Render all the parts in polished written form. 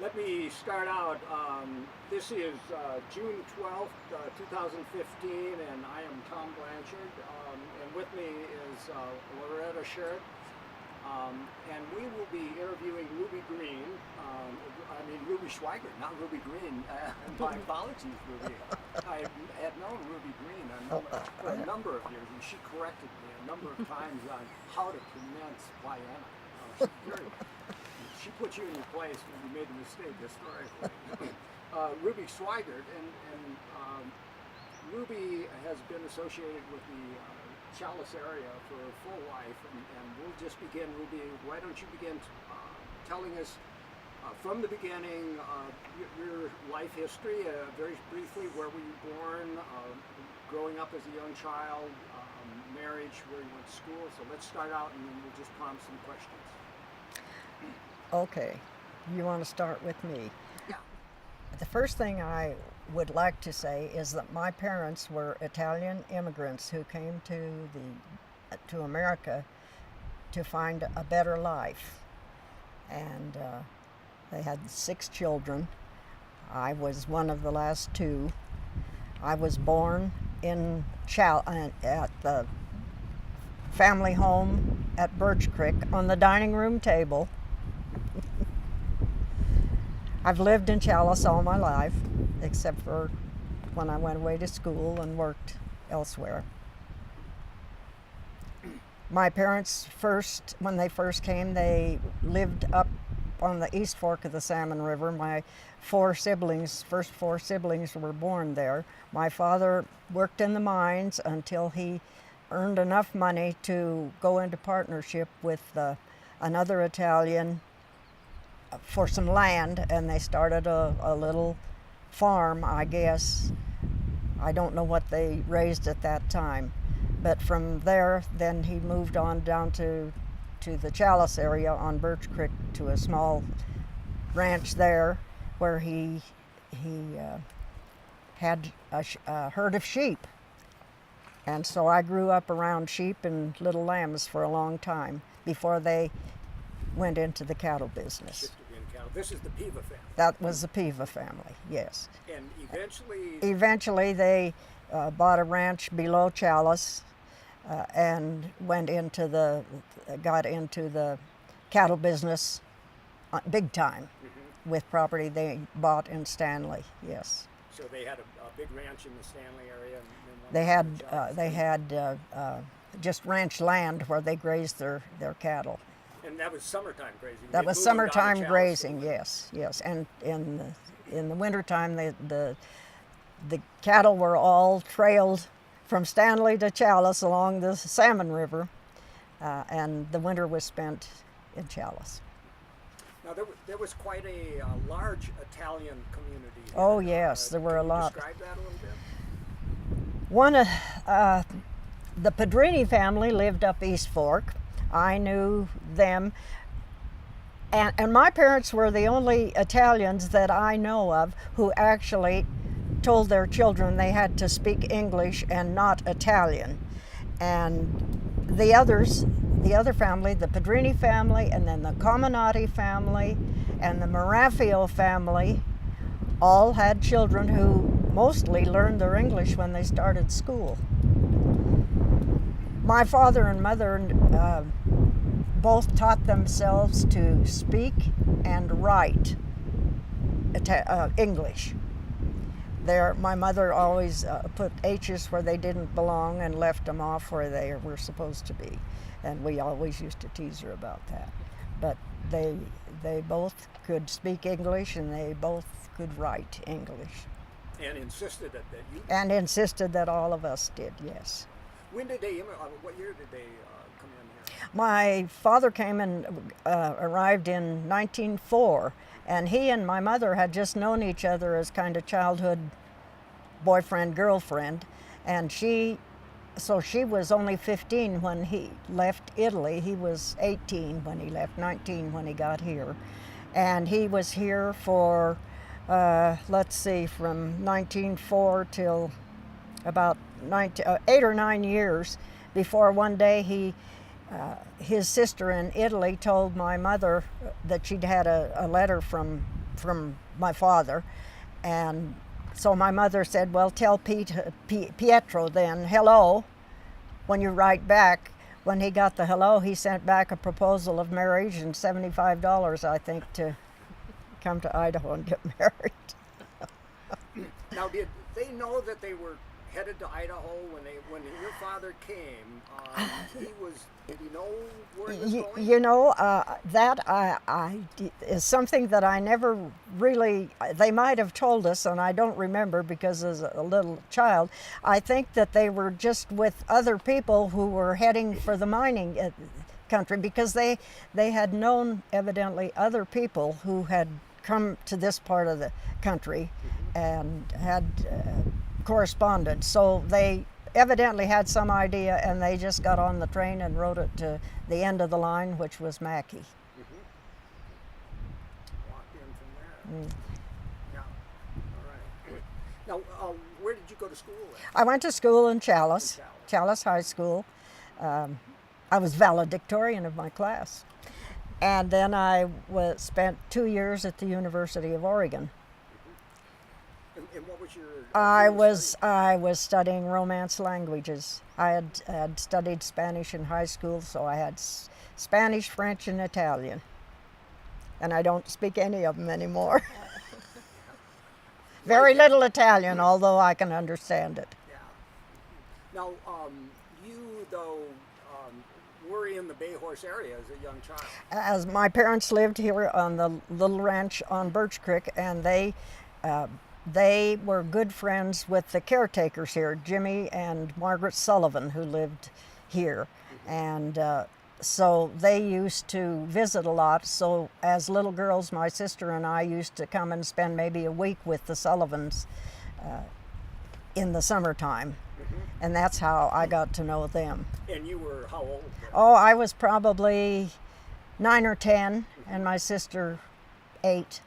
Let me start out. This is June 12th, 2015, and I am Tom Blanchard. And with me is Loretta Shirt. And we will be interviewing Ruby Green. Ruby Swigert, not Ruby Green. My apologies, Ruby. I had known Ruby Green for a number of years, and she corrected me a number of times on how to pronounce Vienna. She put you in your place when you made a mistake historically. Ruby Swigert, and Ruby has been associated with the Chalice area for her full life, and we'll just begin. Ruby, why don't you begin telling us from the beginning your life history, very briefly, where were you born, growing up as a young child, marriage, where you went to school. So let's start out and then we'll just prompt some questions. Okay, you want to start with me? Yeah. The first thing I would like to say is that my parents were Italian immigrants who came to America to find a better life, and they had 6 children. I was one of the last 2. I was born in at the family home at Birch Creek on the dining room table. I've lived in Chalice all my life, except for when I went away to school and worked elsewhere. My parents when they first came, they lived up on the East Fork of the Salmon River. My first 4 siblings were born there. My father worked in the mines until he earned enough money to go into partnership with another Italian for some land, and they started a little farm, I guess. I don't know what they raised at that time. But from there, then he moved on down to the Chalice area on Birch Creek to a small ranch there where he had a herd of sheep. And so I grew up around sheep and little lambs for a long time before they went into the cattle business. This is the Piva family. That was the Piva family, yes. And eventually? Eventually they bought a ranch below Chalice and got into the cattle business big time with property they bought in Stanley, yes. So they had a big ranch in the Stanley area? They had just ranch land where they grazed their cattle. And that was summertime grazing? That was summertime grazing, yes. And in the wintertime, the cattle were all trailed from Stanley to Chalice along the Salmon River, and the winter was spent in Chalice. Now, there was quite a large Italian community here. Oh, yes, there were a lot. Can you describe that a little bit? One of the Padrini family lived up East Fork. I knew them, and my parents were the only Italians that I know of who actually told their children they had to speak English and not Italian. And the other family, the Padrini family, and then the Cominati family, and the Maraffio family, all had children who mostly learned their English when they started school. My father and mother both taught themselves to speak and write English. My mother always put H's where they didn't belong and left them off where they were supposed to be. And we always used to tease her about that. But they both could speak English and they both could write English. And insisted that you... And insisted that all of us did, yes. When did they, what year did they come in here? My father came and arrived in 1904, and he and my mother had just known each other as kind of childhood boyfriend, girlfriend, and she was only 15 when he left Italy. He was 18 when he left, 19 when he got here. And he was here for, from 1904 till about 8 or 9 years before one day his sister in Italy told my mother that she'd had a letter from from my father. And so my mother said, well, tell Pietro then, hello, when you write back. When he got the hello, he sent back a proposal of marriage and $75, I think, to come to Idaho and get married. Now, did they know that they were headed to Idaho when your father came? Did he know where he was going? You know, that is something that I never really. They might have told us, and I don't remember because as a little child, I think that they were just with other people who were heading for the mining country because they had known evidently other people who had come to this part of the country and had corresponded. So they evidently had some idea, and they just got on the train and rode it to the end of the line, which was Mackay. Walked in from there. Yeah. All right. Now, where did you go to school at? I went to school in Challis High School. I was valedictorian of my class. And then I spent 2 years at the University of Oregon. And what was your? I was studying Romance languages. I had studied Spanish in high school, so I had Spanish, French, and Italian. And I don't speak any of them anymore. Very little Italian, although I can understand it. Yeah. Now, you though were in the Bay Horse area as a young child. As my parents lived here on the little ranch on Birch Creek, and they were good friends with the caretakers here, Jimmy and Margaret Sullivan, who lived here. And so they used to visit a lot. So as little girls, my sister and I used to come and spend maybe a week with the Sullivans in the summertime. And that's how I got to know them. And you were how old then? Oh, I was probably 9 or 10, and my sister 8.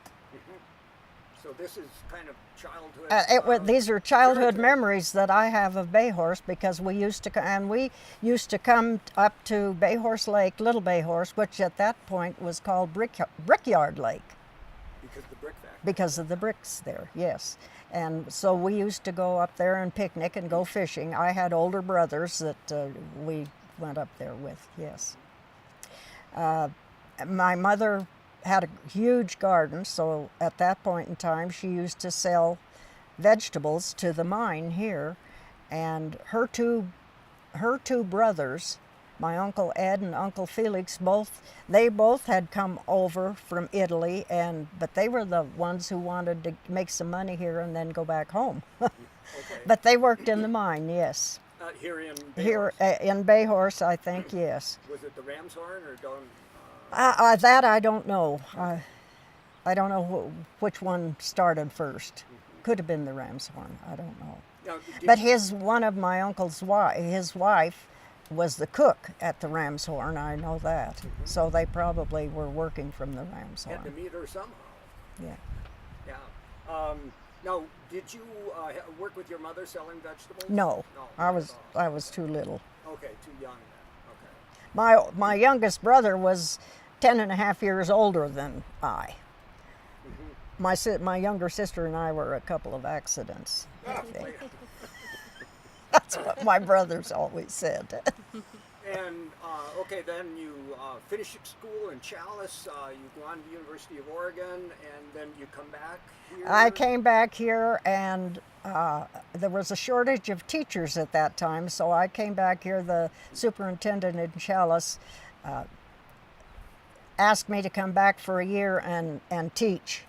So this is kind of childhood. These are childhood memories that I have of Bay Horse, because we used to come up to Bay Horse Lake, Little Bay Horse, which at that point was called Brickyard Lake. Because of the brick factory. Because of the bricks there, yes. And so we used to go up there and picnic and go fishing. I had older brothers that we went up there with, yes. My mother had a huge garden, so at that point in time she used to sell vegetables to the mine here, and her two brothers, my Uncle Ed and Uncle Felix, both had come over from Italy, but they were the ones who wanted to make some money here and then go back home. Okay. But they worked in the mine, yes. Here in Bay Horse? In Bay Horse, I think, yes. Was it the Ram's Horn or Don? That I don't know. I don't know which one started first. Could have been the Ram's Horn. I don't know. Now, but one of my uncle's his wife was the cook at the Ram's Horn. I know that. So they probably were working from the Ram's Horn. Had to meet her somehow. Yeah. Yeah. Now, did you work with your mother selling vegetables? No, I was too little. Okay, too young then. Okay. My youngest brother was 10 and a half years older than I. My younger sister and I were a couple of accidents, I think. That's what my brothers always said. And, okay, then you finished school in Challis, you go on to the University of Oregon, and then you come back here? I came back here, and there was a shortage of teachers at that time, so I came back here. The superintendent in Challis asked me to come back for a year and teach.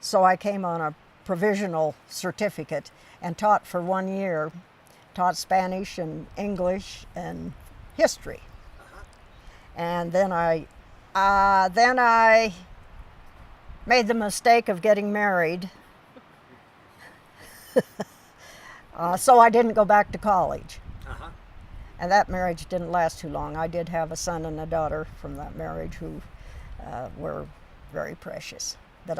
So I came on a provisional certificate and taught for 1 year, taught Spanish and English and history. And then I made the mistake of getting married. So I didn't go back to college. And that marriage didn't last too long. I did have a son and a daughter from that marriage who were very precious. But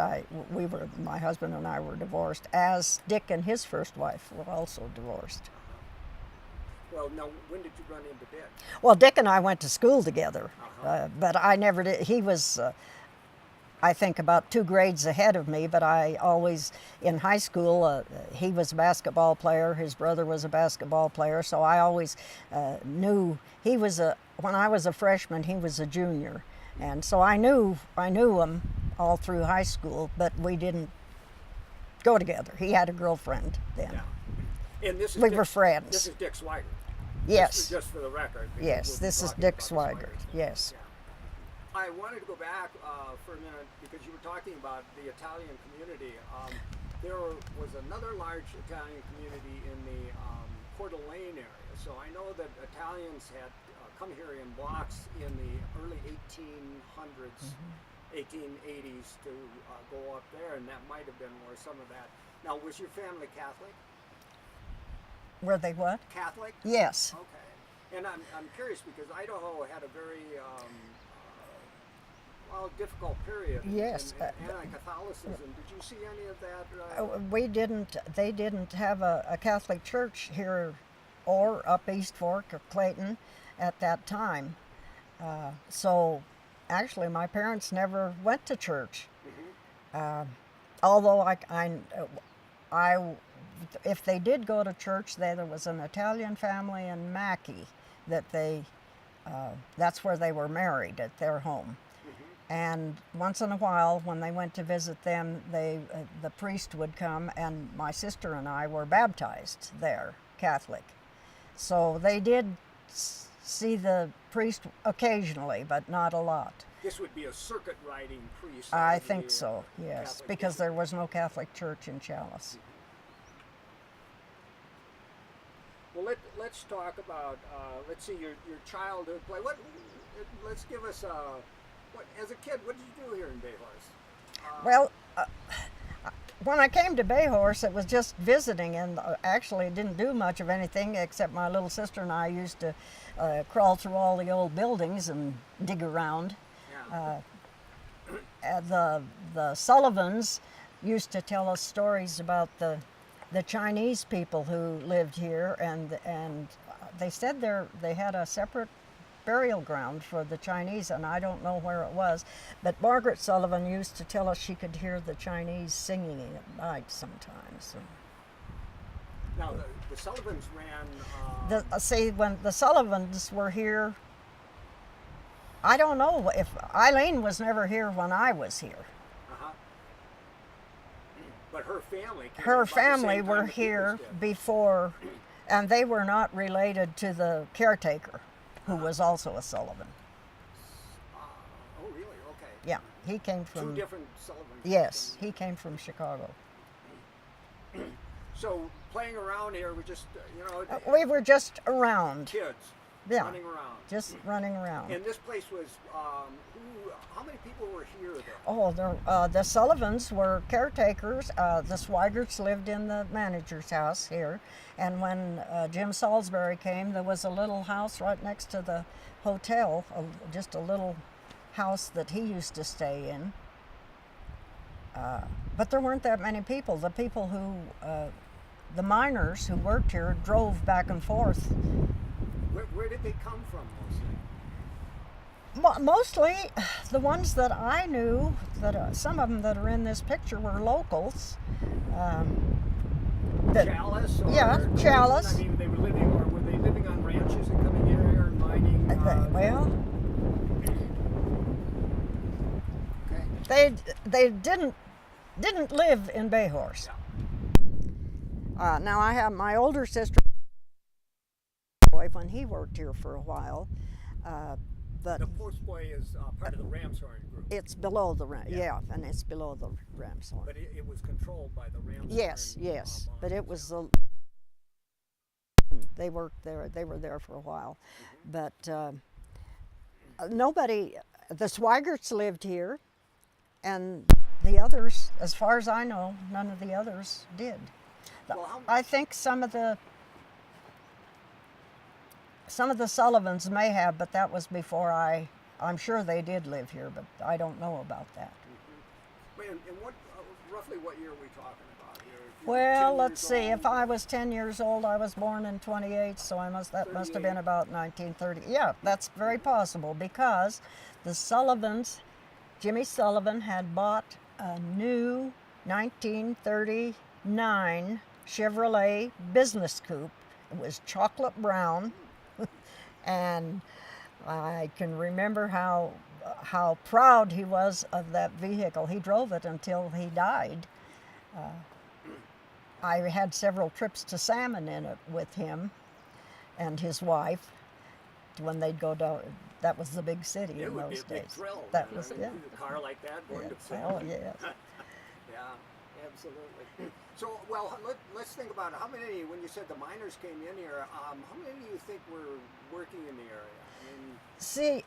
my husband and I were divorced, as Dick and his first wife were also divorced. Well, now, when did you run into Dick? Well, Dick and I went to school together, but I never did. He was I think about 2 grades ahead of me, but I always, in high school, he was a basketball player, his brother was a basketball player, so I always knew when I was a freshman, he was a junior. And so I knew him all through high school, but we didn't go together. He had a girlfriend then. Yeah. And this is we were friends. This is Dick Swigert. Yes. Just for the record. Yes, this is Dick Swigert. Yes. Yeah. I wanted to go back for a minute because you were talking about the Italian community. There was another large Italian community in the Coeur d'Alene area. So I know that Italians had come here in blocks in the early 1800s, 1880s to go up there, and that might have been where some of that. Now, was your family Catholic? Were they what? Catholic? Yes. Okay. And I'm curious because Idaho had a very difficult period. Yes. In anti-Catholicism. Did you see any of that? We didn't. They didn't have a Catholic church here, or up East Fork or Clayton, at that time. So, actually, my parents never went to church. Although if they did go to church, there was an Italian family in Mackay that that's where they were married, at their home. And once in a while, when they went to visit them, the priest would come, and my sister and I were baptized there, Catholic. So they did see the priest occasionally, but not a lot. This would be a circuit riding priest. I think so, yes, Catholic because there was no Catholic church in Chalice. Well, let's talk about, let's see, your childhood play. Let's give us as a kid, what did you do here in Bayhorse? Well, when I came to Bayhorse, it was just visiting, and actually didn't do much of anything except my little sister and I used to crawl through all the old buildings and dig around. The Sullivans used to tell us stories about the Chinese people who lived here, and they said they had a separate burial ground for the Chinese, and I don't know where it was, but Margaret Sullivan used to tell us she could hear the Chinese singing at night sometimes. Now the Sullivans ran. See, when the Sullivans were here, I don't know if Eileen was never here when I was here. But her family. Her family were here before, and they were not related to the caretaker, who was also a Sullivan. Oh, really? Okay. Yeah, he came from. 2 different Sullivans. Yes, he came from Chicago. So playing around here, we just, we were just around. Kids. Yeah. Running around. Just running around. And this place was, how many people were here then? Oh, the Sullivans were caretakers. The Swigerts lived in the manager's house here. And when Jim Salisbury came, there was a little house right next to the hotel, just a little house that he used to stay in. But there weren't that many people. The people the miners who worked here drove back and forth. Where did they come from mostly? Mostly, the ones that I knew, some of them that are in this picture were locals. Chalice? Yeah, Chalice. I mean, were they living on ranches and coming in here and mining? Okay. They didn't live in Bayhorse. Yeah. Now I have my older sister. When he worked here for a while, but the Post Boy is part of the Ramshorn group. It's below the and it's below the Ramshorn. But it was controlled by the Ramshorn. Yes, but it was they worked there. They were there for a while, but nobody. The Swigerts lived here, and the others, as far as I know, none of the others did. Well, I think some of the Sullivans may have, but that was before I'm sure they did live here, but I don't know about that. And roughly what year are we talking about here? Well, let's see. If I was 10 years old, I was born in 28, so that must have been about 1930. Yeah, that's very possible, because the Sullivans Jimmy Sullivan had bought a new 1939 Chevrolet business coupe. It was chocolate brown, and I can remember how proud he was of that vehicle. He drove it until he died. I had several trips to Salmon in it with him and his wife when they'd go to. That was the big city in those days. It would be a big thrill. That was, yeah. A car like that going to Oh, Salmon. yes. Yeah, absolutely. So, well, let's think about how many, when you said the miners came in here, how many do you think were working in the area? I mean, See,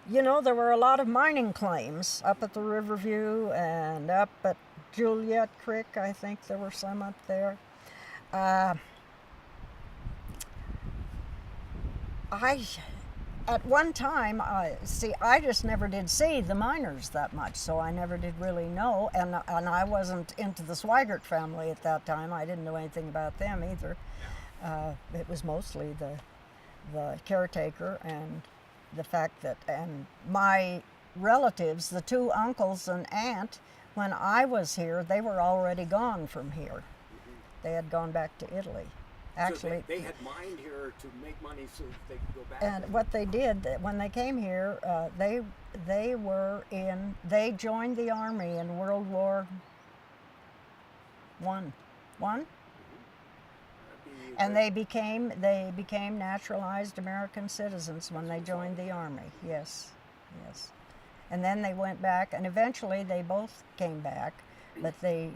there were a lot of mining claims up at the Riverview and up at Juliet Creek. I think there were some up there. At one time, I just never did see the miners that much, so I never did really know. And I wasn't into the Swigert family at that time. I didn't know anything about them either. It was mostly the caretaker and the fact that, and my relatives, the two uncles and aunt, when I was here, they were already gone from here. They had gone back to Italy. Actually, so they had mined here to make money so that they could go back. And what they did when they came here, they joined the army in World War One, and they became naturalized American citizens when they joined the army. Yes, and then they went back, and eventually they both came back, but they.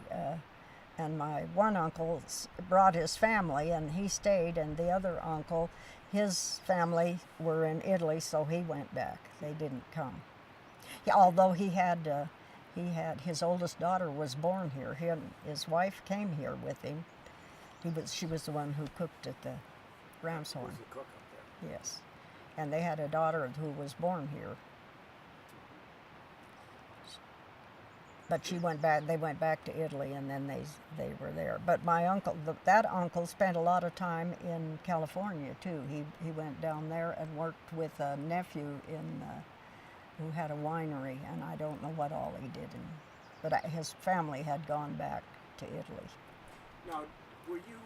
And my one uncle brought his family, and he stayed, and the other uncle, his family were in Italy, so he went back. They didn't come. Although he had his oldest daughter was born here. His wife came here with him. She was the one who cooked at the Ram's Horn. Was the cook up there? Yes, and they had a daughter who was born here. But she went back. They went back to Italy, and then they were there. But my uncle, that uncle, spent a lot of time in California too. He went down there and worked with a nephew who had a winery, and I don't know what all he did. But his family had gone back to Italy. Now, were you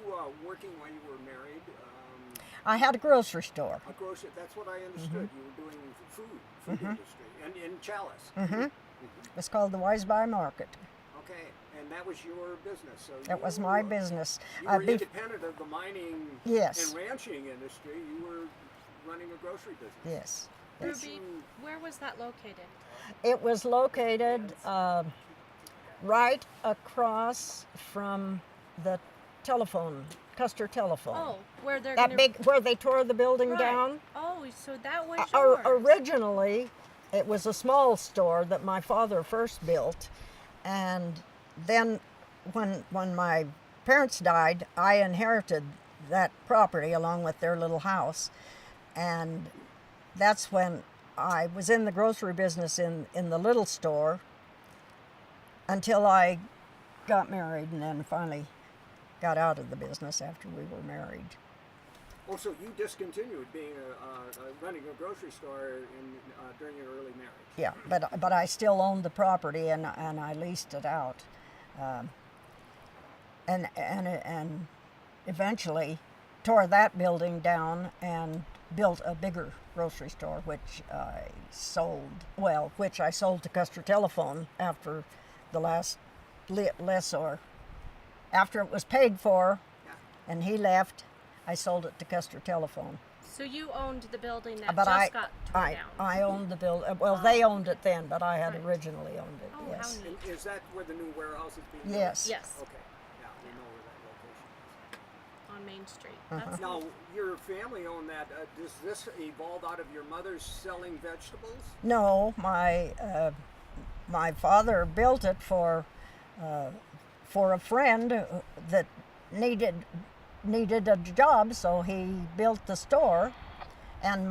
working while you were married? I had a grocery store. A grocery. That's what I understood. You were doing food industry, and in Chalice. It's called the Weisby Market. Okay, and that was your business. So that was my business. You were independent of the mining and ranching industry. You were running a grocery business. Yes. Ruby, where was that located? It was located right across from the telephone, Custer Telephone. Oh, where they're where they tore the building down. Oh, so that was yours. Originally, it was a small store that my father first built, and then when my parents died, I inherited that property along with their little house, and that's when I was in the grocery business in the little store until I got married, and then finally got out of the business after we were married. Oh, so you discontinued being running a grocery store during your early marriage? Yeah, but I still owned the property, and I leased it out, and eventually tore that building down and built a bigger grocery store, which I sold to Custer Telephone after the last lessor. After it was paid for, and he left, I sold it to Custer Telephone. So you owned the building that But got torn down? I owned the building. Well, they owned it then, but I had originally owned it, Oh, yes. how neat. And is that where the new warehouse is being built? Yes. Yes, Okay, yeah, we know where that location is. on Main Street. That's Now, neat. your family owned that. Does this evolve out of your mother's selling vegetables? No, my father built it for a friend that needed a job, so he built the store, and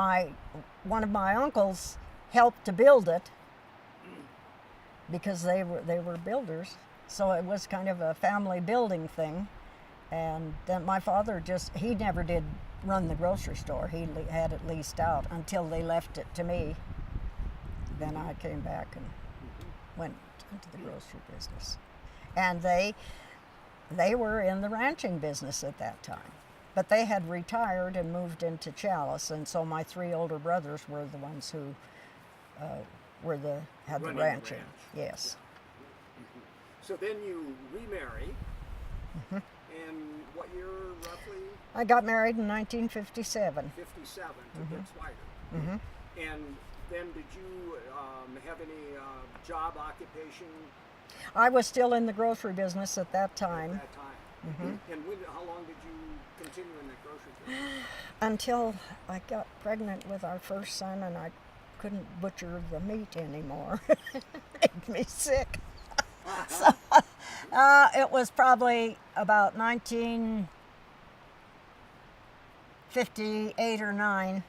one of my uncles helped to build it because they were builders, so it was kind of a family building thing. And then my father he never did run the grocery store. He had it leased out until they left it to me. Then I came back and went into the grocery business. And they were in the ranching business at that time. But they had retired and moved into Chalice, and so my 3 older brothers were the ones who had the Running ranching. ranch. Yes. So then you remarry. And what year roughly? I got married in 1957. 57 to Dick Swigert. And then did you have any job occupation I was still in the grocery business at that time. at that time? And how long did you continue in that grocery business? Until I got pregnant with our first son and I couldn't butcher the meat anymore. It made me sick. So, it was probably about 1958 or 9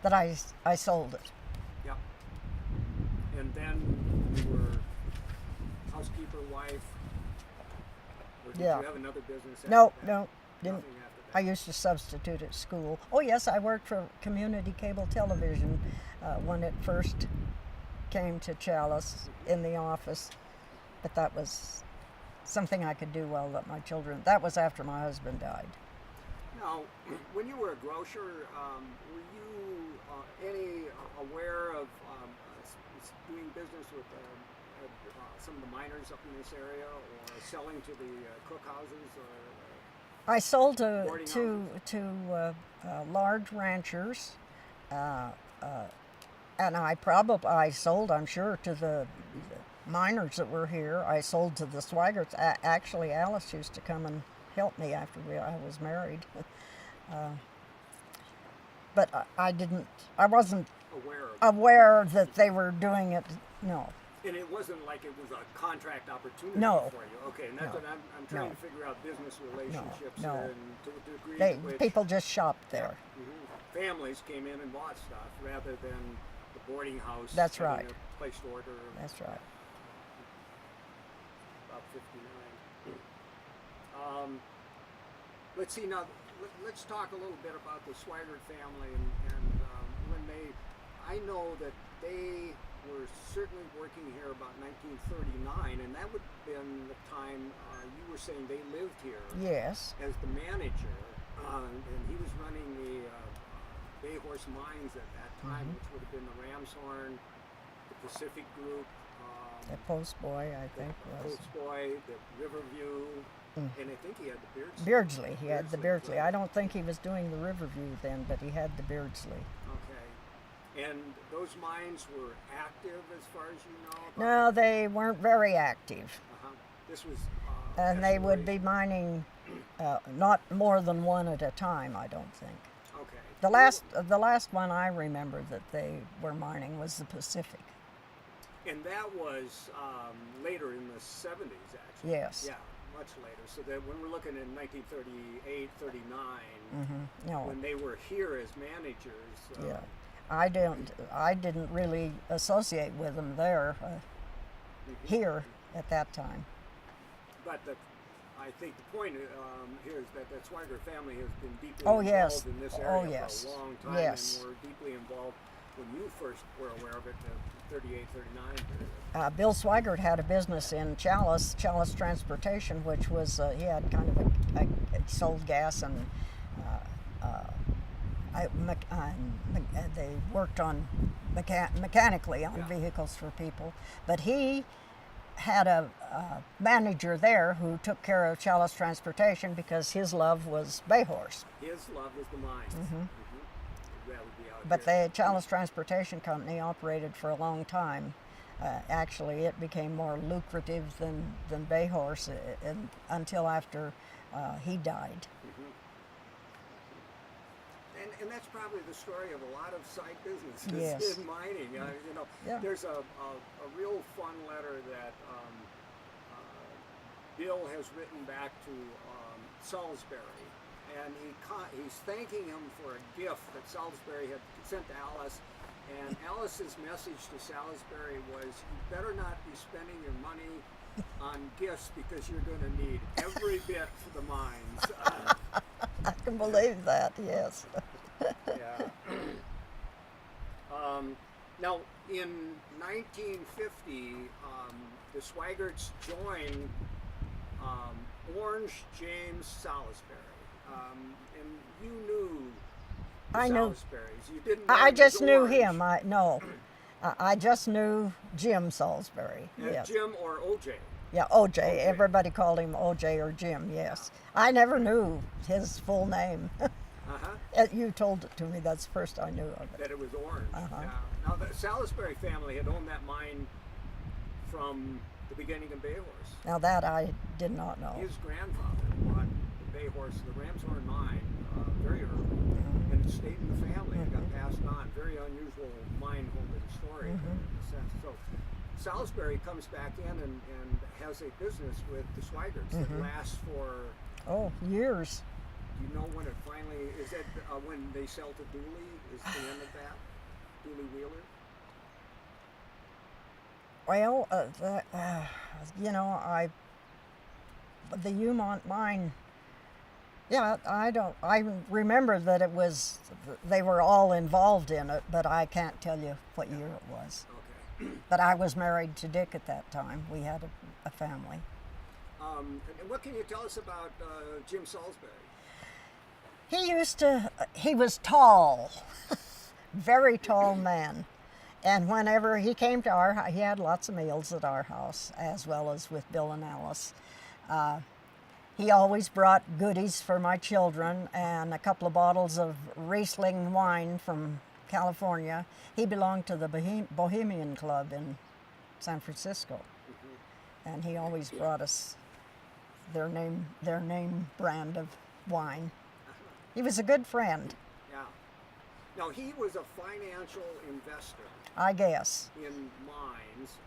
that I sold it. Yep. And then you were housekeeper, wife, or did Yeah. you have another business after No, that? no, didn't. Nothing after that. I used to substitute at school. Oh yes, I worked for community cable television when it first came to Chalice in the office, but that was something I could do while my children. That was after my husband died. Now, when you were a grocer, were you any aware of doing business with some of the miners up in this area, or selling to the cookhouses, or I sold boarding to large ranchers, and I sold, I'm sure, to the miners that were here. I sold to the Swigerts. Actually, Alice used to come and help me after I was married. But I wasn't aware of? aware that they were doing it. No. And it wasn't like it was a contract opportunity No. for you. Okay, and that's No. what I'm trying No. to figure out business relationships No. and to a degree to which People just shopped there. families came in and bought stuff rather than the boarding house. That's having right. a place to order. That's right. About 59. Let's see now. Let's talk a little bit about the Swigert family and when I know that they were certainly working here about 1939, and that would have been the time you were saying they lived here Yes. as the manager, and he was running the Bay Horse Mines at that time, which would have been the Ramshorn, the Pacific Group, The post boy, I think, was. Coates Boy, the Riverview, and I think he had the Beardsley. Beardsley. He had the Beardsley, Beardsley. I don't think he was doing the Riverview then, but he had the Beardsley. Okay. And those mines were active as far as you know? No, they weren't very active. This was. And they would be exploration. mining not more than one at a time, I don't think. Okay. The last one I remember that they were mining was the Pacific. And that was later in the 70s, actually. Yes. Yeah, much later. So that when we're looking in 1938, 39, No. when they were here as managers. Yeah. I didn't really associate with them there, here at that time. But I think the point here is that the Swigert family has been deeply Oh, involved yes. in this Oh, area yes. for a long time, Yes. and were deeply involved when you first were aware of it, the 38, 39 period. Bill Swigert had a business in Chalice Transportation, which was he had kind of sold gas and they worked on mechanically on vehicles for people. But he had a manager there who took care of Chalice Transportation because his love was Bay Horse. His love was the mines. That would be out But here. the Chalice Transportation Company operated for a long time. Actually, it became more lucrative than Bay Horse until after he died. And that's probably the story of a lot of side businesses Yes. in mining. Yeah. There's a real fun letter that Bill has written back to Salisbury, and he's thanking him for a gift that Salisbury had sent to Alice. And Alice's message to Salisbury was, "You better not be spending your money on gifts because you're going to need every bit for the mines." I can believe that, yes. Yeah. Now, in 1950, the Swigerts joined Orange James Salisbury, and you knew the I knew. Salisburys. You didn't know I him as just knew Orange. him. I just knew Jim Salisbury. Yes. Jim or OJ. Yeah, OJ. Everybody called him OJ or Jim. Yes. I never knew his full name. You told it to me. That's the first I knew of it. That it was Orange. Yeah. Now, the Salisbury family had owned that mine from the beginning of Bayhorse. Now that I did not know. His grandfather bought the Bayhorse, the Ramshorn mine, very early, and it stayed in the family. It got passed on. Very unusual mine holding story in a sense. So Salisbury comes back in and has a business with the Swigerts that lasts for years. Do you know when it finally is? That when they sell to Dooley? Is the end of that? Dooley Wheeler. Well, the Umont mine. Yeah, I remember that it was. They were all involved in it, but I can't tell you what year it was. Okay. But I was married to Dick at that time. We had a family. And what can you tell us about Jim Salisbury? He was tall, very tall man. And whenever he came to he had lots of meals at our house, as well as with Bill and Alice. He always brought goodies for my children and a couple of bottles of Riesling wine from California. He belonged to the Bohemian Club in San Francisco. And he always brought us their name brand of wine. He was a good friend. Yeah. Now, he was a financial investor. I guess. In mines.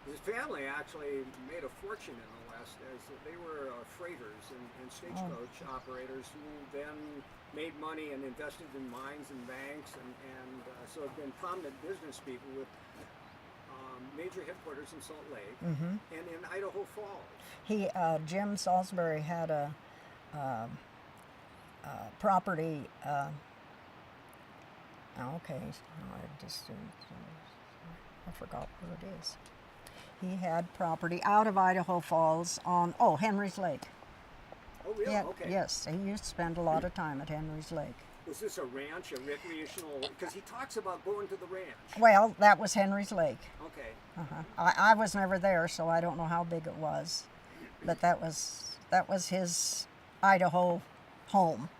His family actually made a fortune in the West as they were freighters and stagecoach operators who then made money and invested in mines and banks and so have been prominent business people with major headquarters in Salt Lake and in Idaho Falls. Jim Salisbury had a property. I forgot what it is. He had property out of Idaho Falls on Henry's Lake. Oh, really? Okay. Yes, he used to spend a lot of time at Henry's Lake. Was this a ranch, a recreational? Because he talks about going to the ranch. Well, that was Henry's Lake. Okay. I was never there, so I don't know how big it was, but that was his Idaho home.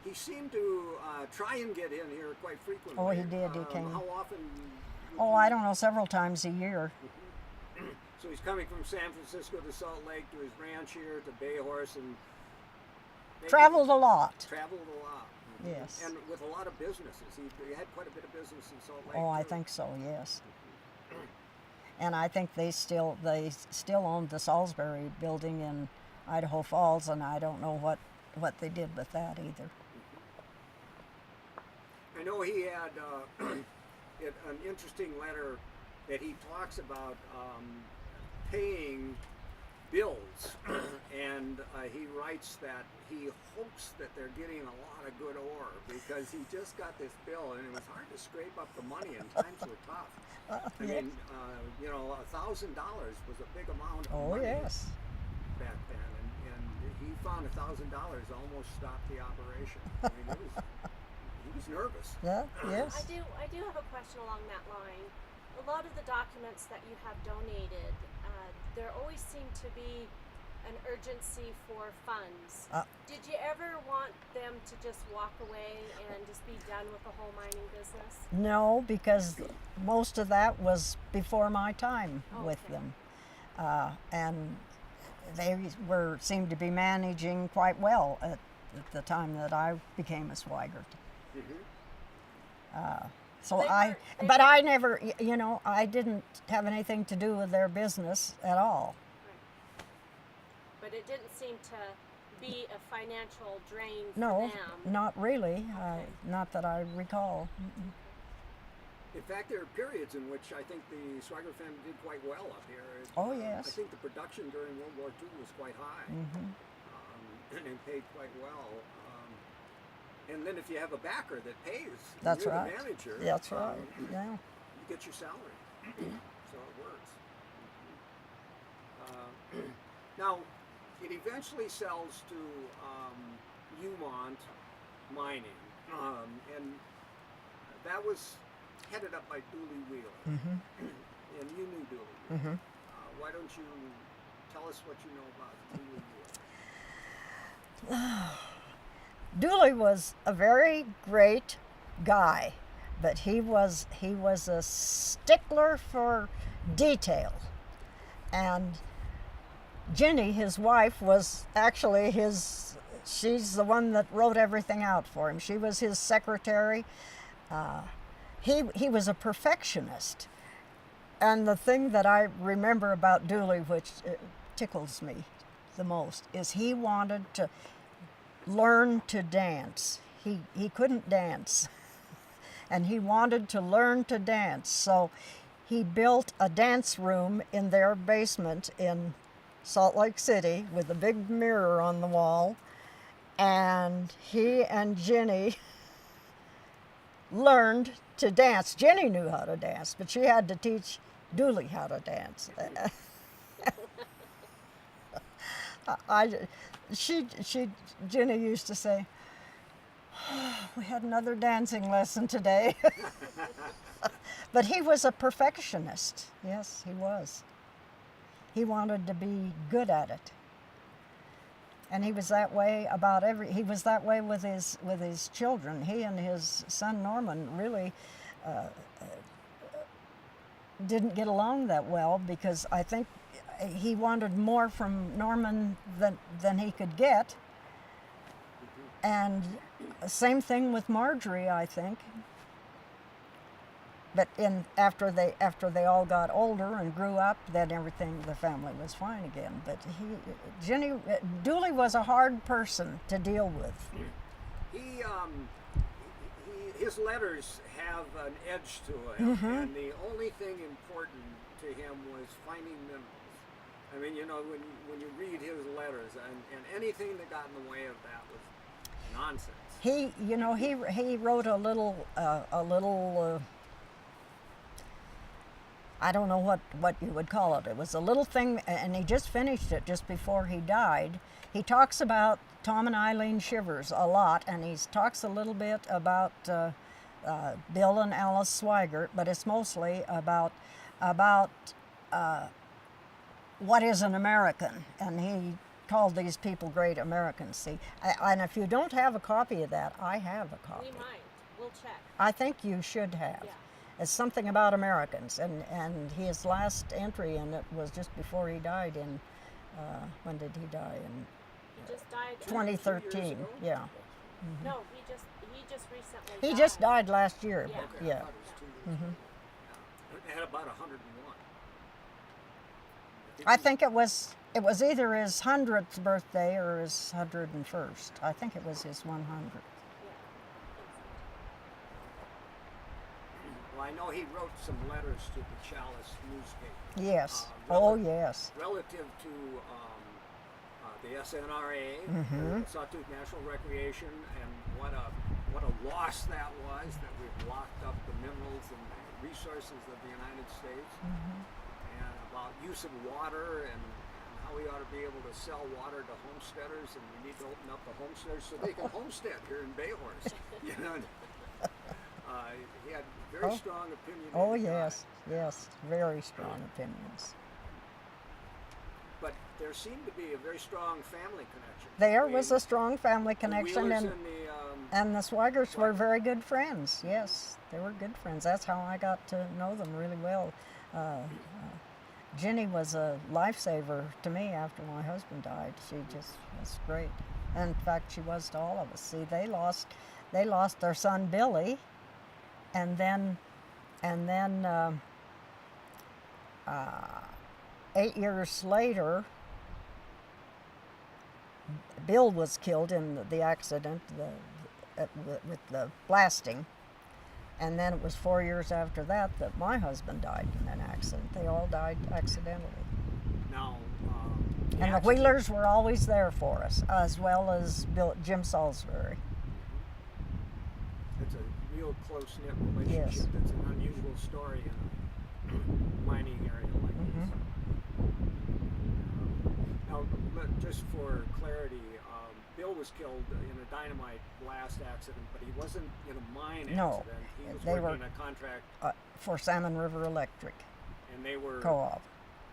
He seemed to try and get in here quite frequently. Oh, he did. He came. How often? I don't know, several times a year. So he's coming from San Francisco to Salt Lake to his ranch here to Bayhorse and traveled a lot. Traveled a lot. Yes. And with a lot of businesses. He had quite a bit of business in Salt Lake. I think so. Yes. And I think they still owned the Salisbury building in Idaho Falls, and I don't know what they did with that either. I know he had an interesting letter that he talks about paying bills, and he writes that he hopes that they're getting a lot of good ore because he just got this bill and it was hard to scrape up the money and times were tough. I mean, $1,000 was a big amount of money back then, and he found $1,000 almost stopped the operation. I mean, he was nervous. Yeah. Yes. I do have a question along that line. A lot of the documents that you have donated, there always seemed to be an urgency for funds. Did you ever want them to just walk away and just be done with the whole mining business? No, because most of that was before my time with them, and they seemed to be managing quite well at the time that I became a Swigert. But I never, I didn't have anything to do with their business at all. Right. But it didn't seem to be a financial drain for No, them. not really. Not that I recall. In fact, there are periods in which I think the Swigert family did quite well up here. Yes. I think the production during World War II was quite high, and paid quite well. And then if you have a backer that pays, That's you're right. the manager. That's right. Yeah. You get your salary. So it works. Now, it eventually sells to Umont Mining, and that was headed up by Dooley Wheeler. And you knew Dooley Wheeler. Why don't you tell us what you know about Dooley Wheeler? Dooley was a very great guy, but he was a stickler for detail. And Jenny, his wife, was actually she's the one that wrote everything out for him. She was his secretary. He was a perfectionist. And the thing that I remember about Dooley, which tickles me the most, is he wanted to learn to dance. He couldn't dance. And he wanted to learn to dance. So he built a dance room in their basement in Salt Lake City with a big mirror on the wall. And he and Jenny learned to dance. Jenny knew how to dance, but she had to teach Dooley how to dance. Jenny used to say, oh, we had another dancing lesson today. But he was a perfectionist. Yes, he was. He wanted to be good at it. And he was that way about he was that way with his children. He and his son Norman really didn't get along that well, because I think he wanted more from Norman than he could get. And same thing with Marjorie, I think. But after they all got older and grew up, then the family was fine again. But Dooley was a hard person to deal with. His letters have an edge to him, and the only thing important to him was finding minerals. I mean, when you read his letters, and anything that got in the way of that was nonsense. He wrote a little. I don't know what you would call it. It was a little thing, and he just finished it just before he died. He talks about Tom and Eileen Shivers a lot, and he talks a little bit about Bill and Alice Swigert, but it's mostly about what is an American, and he called these people great Americans. See, and if you don't have a copy of that, I have a copy. We might. We'll check. I think you should have. Yeah. It's something about Americans, and his last entry in it was just before he died in, when did he die? In He just died 2013, yeah. No, he just recently He died. just died last year, Yeah. but Okay, yeah. I thought it was 2 years ago. It had about 101. I think it was either his 100th birthday or his 101st. I think it was his 100th. Well, I know he wrote some letters to the Chalice newspaper. Yes. Yes. Relative to the SNRA, Sawtooth National Recreation, and what a loss that was, that we've locked up the minerals and the resources of the United States, and about use of water and how we ought to be able to sell water to homesteaders, and we need to open up the homesteaders so they can homestead here in Bayhorse. He had very strong opinions. Oh, yes, very strong opinions. But there seemed to be a very strong family connection. There was a strong family The connection, Wheelers and the Swigerts were very good friends. Yes, they were good friends. That's how I got to know them really well. Jenny was a lifesaver to me after my husband died. She just was great. And in fact, she was to all of us. See, they lost their son Billy, and then 8 years later, Bill was killed in the accident with the blasting. And then it was 4 years after that my husband died in an accident. They all died accidentally. Now, And the Wheelers were always there for us, as well as Jim Salisbury. real close-knit relationship. Yes. That's an unusual story in a mining area like this. Now, just for clarity, Bill was killed in a dynamite blast accident, but he wasn't in a mine No, accident. He was they working were- a contract, For Salmon River Electric and they were. Co-op.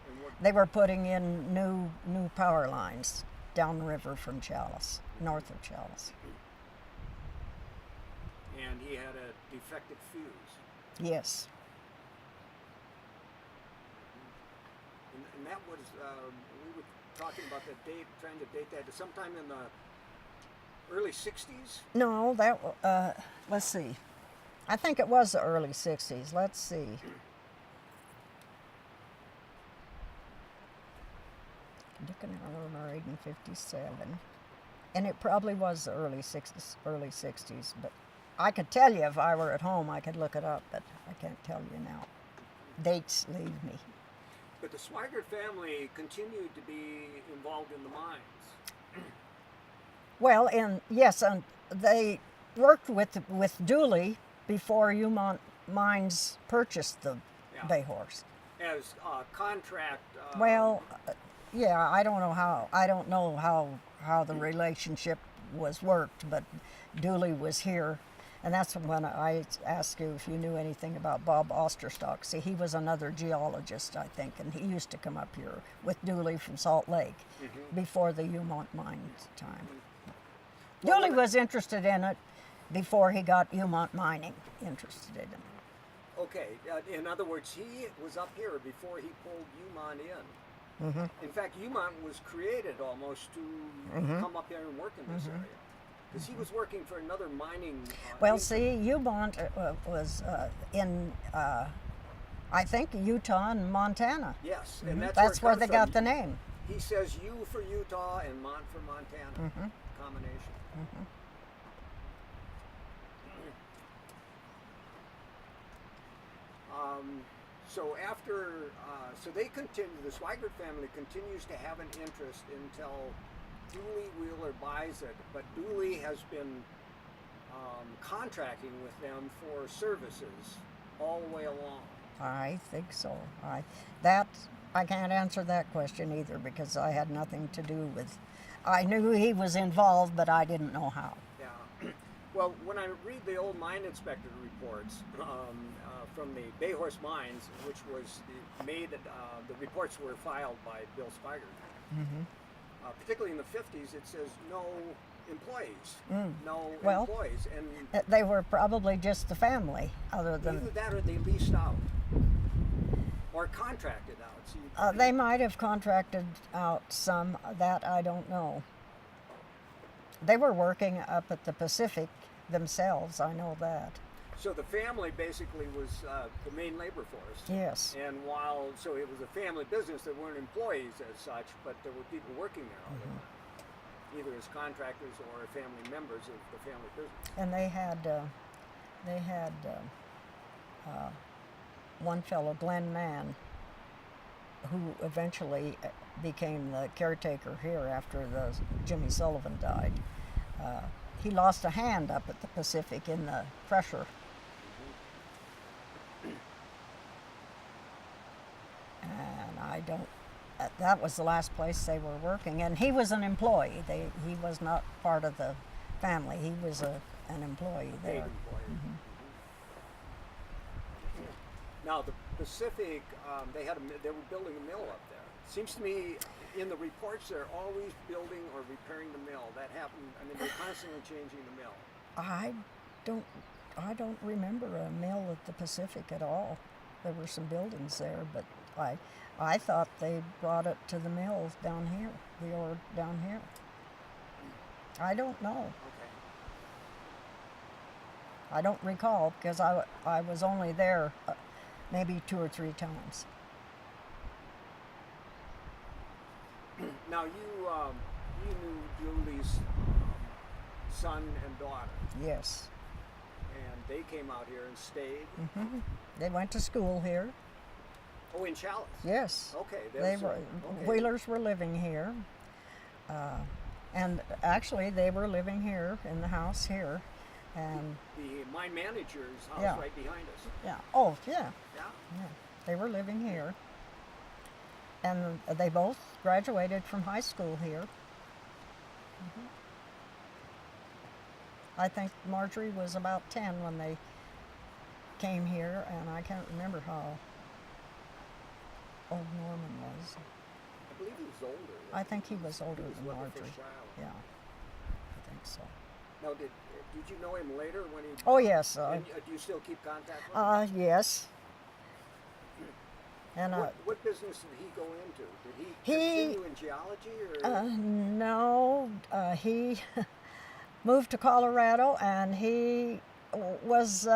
And what, They were putting in new power lines downriver from Chalice, north of Chalice. and he had a defective fuse. Yes. And that was, we were talking about the date, trying to date that to sometime in the early 60s? No, let's see. I think it was the early 60s. Let's see. Dickon were married in 57. And it probably was the early 60s. But I could tell you if I were at home, I could look it up, but I can't tell you now. Dates leave me. But the Swigert family continued to be involved in the mines. Well, and yes, and they worked with Dooley before Umont Mines purchased the Yeah. Bay Horse. As contract. Well, yeah, I don't know how the relationship was worked, but Dooley was here, and that's when I asked you if you knew anything about Bob Osterstock. See, he was another geologist, I think, and he used to come up here with Dooley from Salt Lake before the Umont Mines time. Well, Dooley was interested in it before he got Umont Mining interested in it. Okay, in other words, he was up here before he pulled Umont in. In fact, Umont was created almost to come up here and work in this area. Because he was working for another mining. Well, agency. see, Umont was in, I think, Utah and Montana. Yes, and That's where they got the name. He says U for Utah and Mont for Montana. Combination. So after, so they continue, the Swigert family continues to have an interest until Dooley Wheeler buys it, but Dooley has been contracting with them for services all the way along. I think so. I can't answer that question either because I had nothing to do with. I knew he was involved, but I didn't know how. Yeah. Well, when I read the old mine inspector reports from the Bay Horse Mines, which was the reports were filed by Bill Swigert. Particularly in the 50s, it says no employees, no employees, and They were probably just the family, other than. either that or they leased out or contracted out. So They might have contracted out some, that I don't know. They were working up at the Pacific themselves, I know that. So the family basically was the main labor force. Yes. And so it was a family business, there weren't employees as such, but there were people working there all the time, either as contractors or family members of the family business. And they had one fellow, Glenn Mann, who eventually became the caretaker here after Jimmy Sullivan died. He lost a hand up at the Pacific in the crusher. And that was the last place they were working. And he was an employee. He was not part of the family. He was an employee Paid there. employee. Now the Pacific, they were building a mill up there. Seems to me, in the reports, they're always building or repairing the mill. That happened. I mean, they're constantly changing the mill. I don't remember a mill at the Pacific at all. There were some buildings there, but I thought they brought it to the mills down here, the ore down here. I don't know. Okay. I don't recall because I was only there maybe 2 or 3 times. Now you knew Julie's son and daughter, Yes. and they came out here and stayed. They went to school here. Oh, in Chalice. Yes. Okay. They were Wheelers were living here, and actually they were living here in the house here And the mine manager's house Yeah. right behind us. yeah, oh yeah, Yeah. yeah, they were living here. And they both graduated from high school here. I think Marjorie was about 10 when they came here, and I can't remember how old Norman was. I believe he was older. I think he was older He was than what, the Marjorie. first child. Yeah, I think so. Now, did you know him later when he? Oh yes, And, do you still keep contact with him? yes. And What business did he go into? Did he He- continue in geology or? no, he moved to Colorado, and he was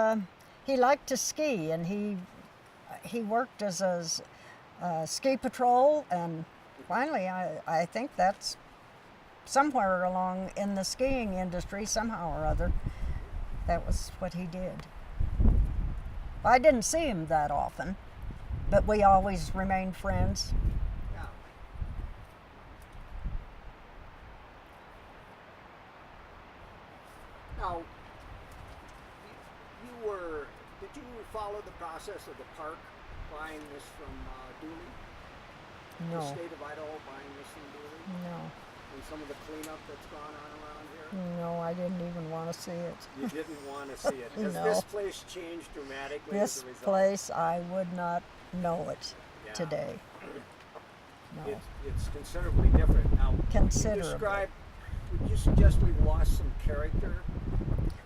he liked to ski, and he worked as a ski patrol, and finally I think that's somewhere along in the skiing industry somehow or other. That was what he did. I didn't see him that often, but we always remained friends. Yeah. Now, did you follow the process of the park buying this from Dooley? The No, state of Idaho buying this from Dooley? no, And some of the cleanup that's gone on around here? no, I didn't even want to see it. You didn't want to see it. Has No. this place changed dramatically This as a result? place, I would not know it Yeah. today. No. It's considerably different. Now, Considerably. would you suggest we've lost some character?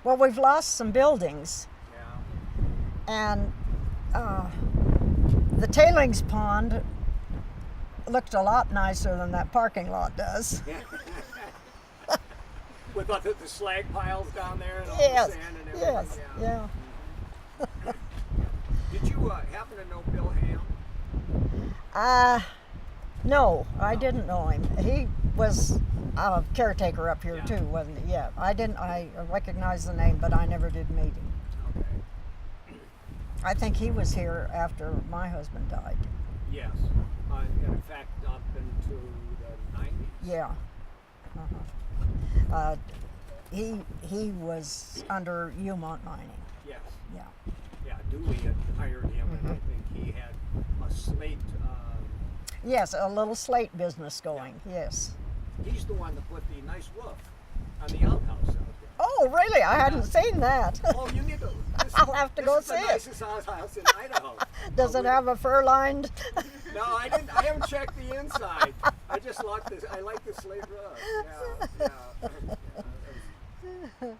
Well, we've lost some buildings, Yeah. and the tailings pond looked a lot nicer than that parking lot does. With the slag piles down there and all Yes, the sand and everything. yes, yeah. Did you happen to know Bill Ham? No, I didn't know him. He was a caretaker up here Yeah. too, wasn't he? Yeah, I recognized the name, but I never did meet him. Okay. I think he was here after my husband died. Yes. And in fact, up into the 90s. Yeah. He was under Umont Mining. Yes. Yeah. Yeah. Dooley had hired him, and I think he had a slate. Yes, a little slate business going. Yes. He's the one that put the nice roof on the outhouse out there. Oh, really? I hadn't seen that. Oh, you need to. I'll have to go see it. This is the nicest outhouse in Idaho. Does it have a fur-lined? No, I didn't. I haven't checked the inside. I just like this. I like the slate roof. Yeah, yeah.